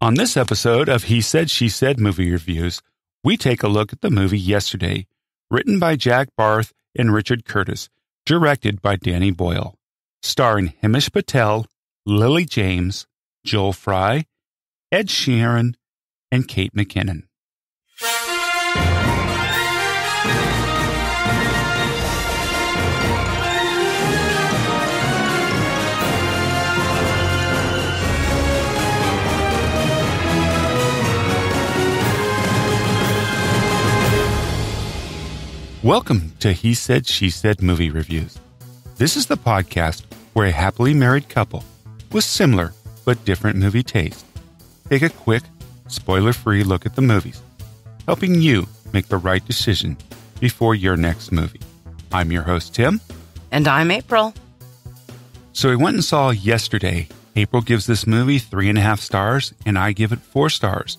On this episode of He Said, She Said Movie Reviews, we take a look at the movie Yesterday, written by Jack Barth and Richard Curtis, directed by Danny Boyle, starring Himesh Patel, Lily James, Joel Fry, Ed Sheeran, and Kate McKinnon. Welcome to He Said, She Said Movie Reviews. This is the podcast where a happily married couple with similar but different movie tastes take a quick, spoiler-free look at the movies, helping you make the right decision before your next movie. I'm your host, Tim. And I'm April. So we went and saw Yesterday. April gives this movie 3.5 stars, and I give it 4 stars.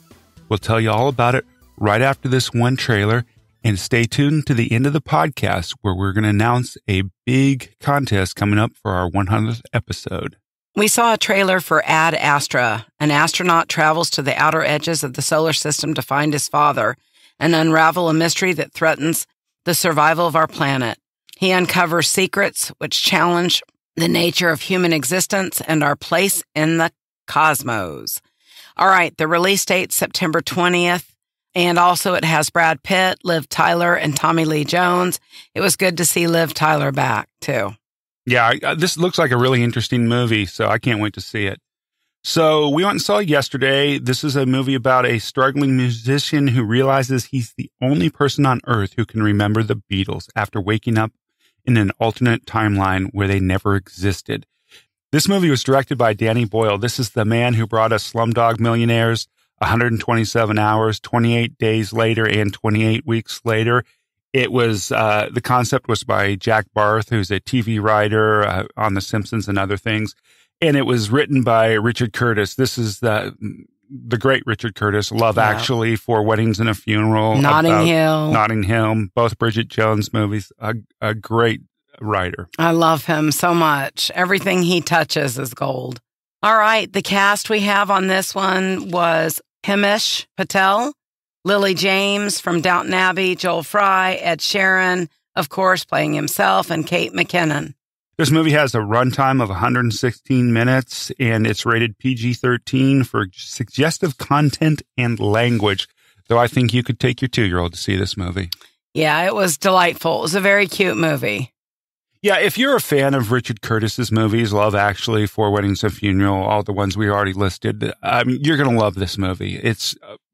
We'll tell you all about it right after this one trailer. And stay tuned to the end of the podcast where we're going to announce a big contest coming up for our 100th episode. We saw a trailer for Ad Astra. An astronaut travels to the outer edges of the solar system to find his father and unravel a mystery that threatens the survival of our planet. He uncovers secrets which challenge the nature of human existence and our place in the cosmos. All right, the release date, September 20th. And also it has Brad Pitt, Liv Tyler, and Tommy Lee Jones. It was good to see Liv Tyler back, too. Yeah, this looks like a really interesting movie, so I can't wait to see it. So we went and saw Yesterday. This is a movie about a struggling musician who realizes he's the only person on Earth who can remember the Beatles after waking up in an alternate timeline where they never existed. This movie was directed by Danny Boyle. This is the man who brought us Slumdog Millionaires, 127 hours, 28 days later, and 28 weeks later. It was, the concept was by Jack Barth, who's a TV writer on The Simpsons and other things. And it was written by Richard Curtis. This is the great Richard Curtis, Love Actually, Four Weddings and a Funeral, Notting Hill, both Bridget Jones movies, a great writer. I love him so much. Everything he touches is gold. All right, the cast we have on this one was Himesh Patel, Lily James from Downton Abbey, Joel Fry, Ed Sheeran, of course, playing himself, and Kate McKinnon. This movie has a runtime of 116 minutes, and it's rated PG-13 for suggestive content and language, though I think you could take your 2-year-old to see this movie. Yeah, it was delightful. It was a very cute movie. Yeah, if you're a fan of Richard Curtis's movies, Love Actually, Four Weddings and a Funeral, all the ones we already listed, you're going to love this movie.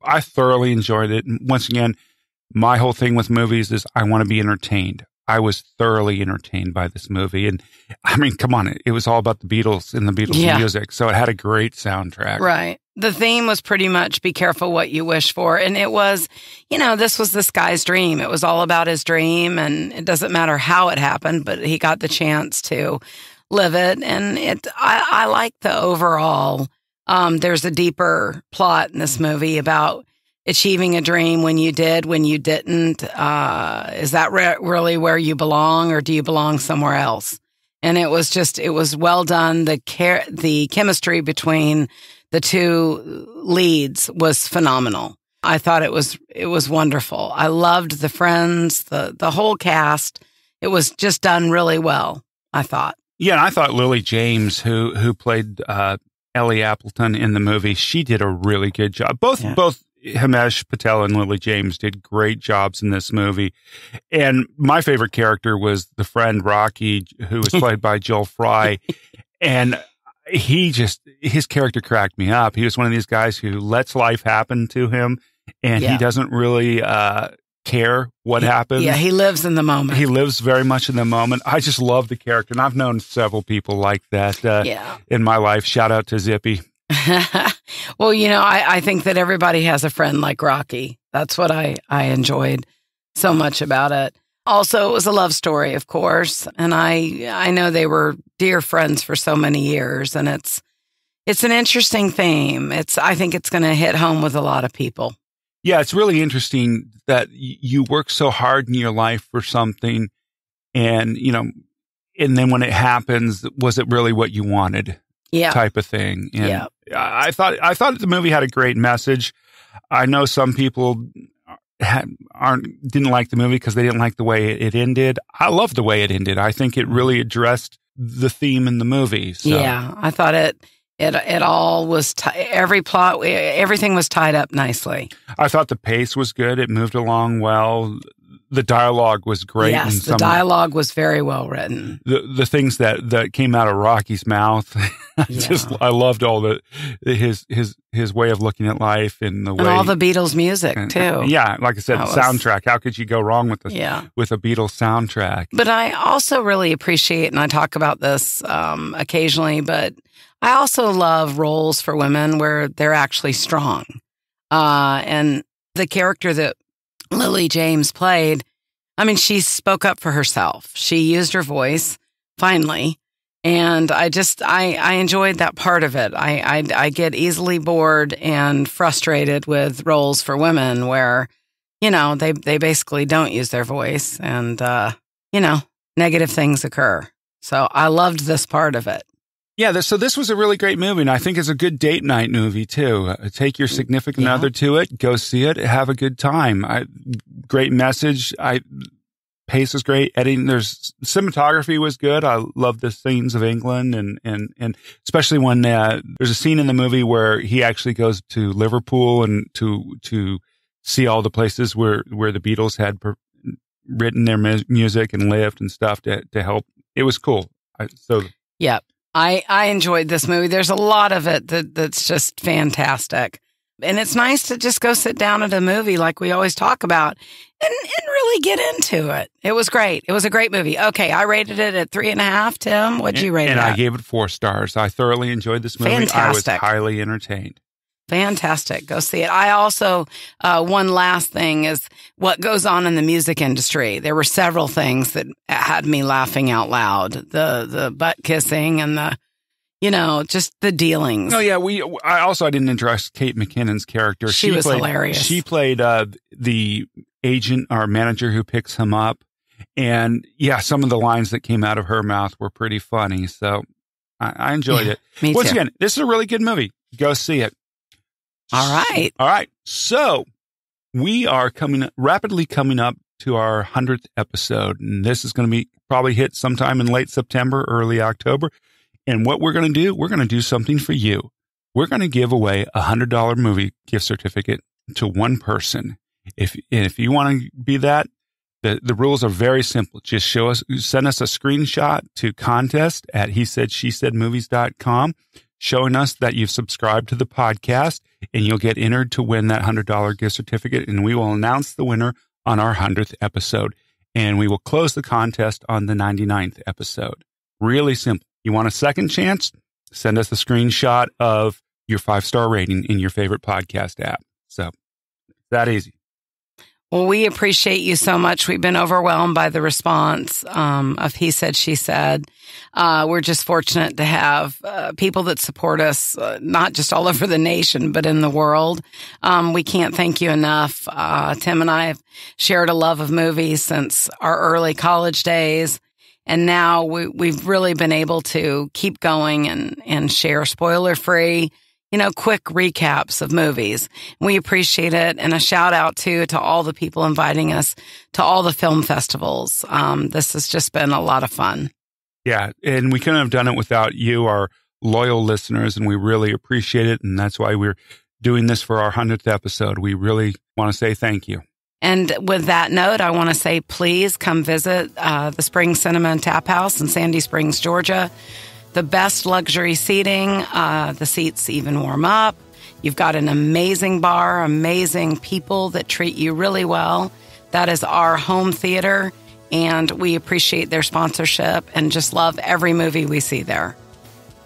I thoroughly enjoyed it. And once again, my whole thing with movies is I want to be entertained. I was thoroughly entertained by this movie. And I mean, come on, it was all about the Beatles and the Beatles music. So it had a great soundtrack. Right. The theme was pretty much be careful what you wish for. And it was, this was this guy's dream. It was all about his dream. And it doesn't matter how it happened, but he got the chance to live it. And I like the overall, there's a deeper plot in this movie about achieving a dream when you did, when you didn't. Is that really where you belong, or do you belong somewhere else? And it was well done. The chemistry between the two leads was phenomenal. I thought it was wonderful. I loved the friends, the whole cast. It was just done really well, I thought. Yeah, and I thought Lily James, who played Ellie Appleton in the movie, she did a really good job. Both Himesh Patel and Lily James did great jobs in this movie. And my favorite character was the friend Rocky, who was played by Joel Fry. And his character cracked me up. He was one of these guys who lets life happen to him, and he doesn't really care what happens. Yeah, he lives in the moment. He lives very much in the moment. I just love the character, and I've known several people like that in my life. Shout out to Zippy. Well, I think that everybody has a friend like Rocky. That's what I enjoyed so much about it. Also, it was a love story, of course, and I know they were dear friends for so many years, and it's an interesting theme. I think it's going to hit home with a lot of people. Yeah, it's really interesting that you work so hard in your life for something, and then when it happens, was it really what you wanted? type of thing. And Yeah. I thought the movie had a great message. I know some people didn't like the movie because they didn't like the way it ended. I love the way it ended. I think it really addressed the theme in the movie. So. Yeah, I thought it all was every plot, everything was tied up nicely. I thought the pace was good. It moved along well. The dialogue was great. Yes, the dialogue was very well written. The things that came out of Rocky's mouth, I loved all his way of looking at life and the way, and all the Beatles music too. Yeah, like I said, the soundtrack. How could you go wrong with a Beatles soundtrack? But I also really appreciate, and I talk about this occasionally, but I also love roles for women where they're actually strong. And the character that Lily James played, I mean, she spoke up for herself. She used her voice, finally. And I enjoyed that part of it. I get easily bored and frustrated with roles for women where, they basically don't use their voice and, negative things occur. So I loved this part of it. Yeah, so this was a really great movie, and I think it's a good date night movie, too. Take your significant other to it, go see it, have a good time. Great message. Pace is great. Editing, cinematography was good. I love the scenes of England, and especially when there's a scene in the movie where he actually goes to Liverpool and to see all the places where the Beatles had written their music and lived and stuff to help. It was cool. Yeah. I enjoyed this movie. There's a lot of it that's just fantastic. And it's nice to just go sit down at a movie like we always talk about and really get into it. It was great. It was a great movie. Okay, I rated it at 3.5. Tim, what'd you rate it at? And I gave it 4 stars. I thoroughly enjoyed this movie. Fantastic. I was highly entertained. Fantastic. Go see it. I also, one last thing is what goes on in the music industry. There were several things that had me laughing out loud. The butt kissing and just the dealings. Oh yeah. I didn't address Kate McKinnon's character. She was hilarious. She played, the agent or manager who picks him up. And yeah, some of the lines that came out of her mouth were pretty funny. So I enjoyed it. Me Once too. again, this is a really good movie. Go see it. All right. So we are rapidly coming up to our 100th episode. And this is going to be probably hit sometime in late September, early October. And what we're going to do something for you. We're going to give away a $100 movie gift certificate to one person. If you want to be that, the rules are very simple. Just send us a screenshot to contest@hesaidshessaidmovies.com. showing us that you've subscribed to the podcast, and you'll get entered to win that $100 gift certificate, and we will announce the winner on our 100th episode, and we will close the contest on the 99th episode. Really simple. You want a second chance? Send us a screenshot of your 5-star rating in your favorite podcast app. So, that easy. Well, we appreciate you so much. We've been overwhelmed by the response of He Said, She Said. We're just fortunate to have people that support us, not just all over the nation, but in the world. We can't thank you enough. Tim and I have shared a love of movies since our early college days. And now we've really been able to keep going and share spoiler-free, quick recaps of movies. We appreciate it. And a shout out to all the people inviting us to all the film festivals. This has just been a lot of fun. Yeah. And we couldn't have done it without you, our loyal listeners, and we really appreciate it. And that's why we're doing this for our 100th episode. We really want to say thank you. And with that note, I want to say, please come visit the Spring Cinema and Tap House in Sandy Springs, Georgia. The best luxury seating. The seats even warm up. You've got an amazing bar, amazing people that treat you really well. That is our home theater, and we appreciate their sponsorship and just love every movie we see there.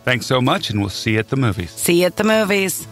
Thanks so much, and we'll see you at the movies. See you at the movies.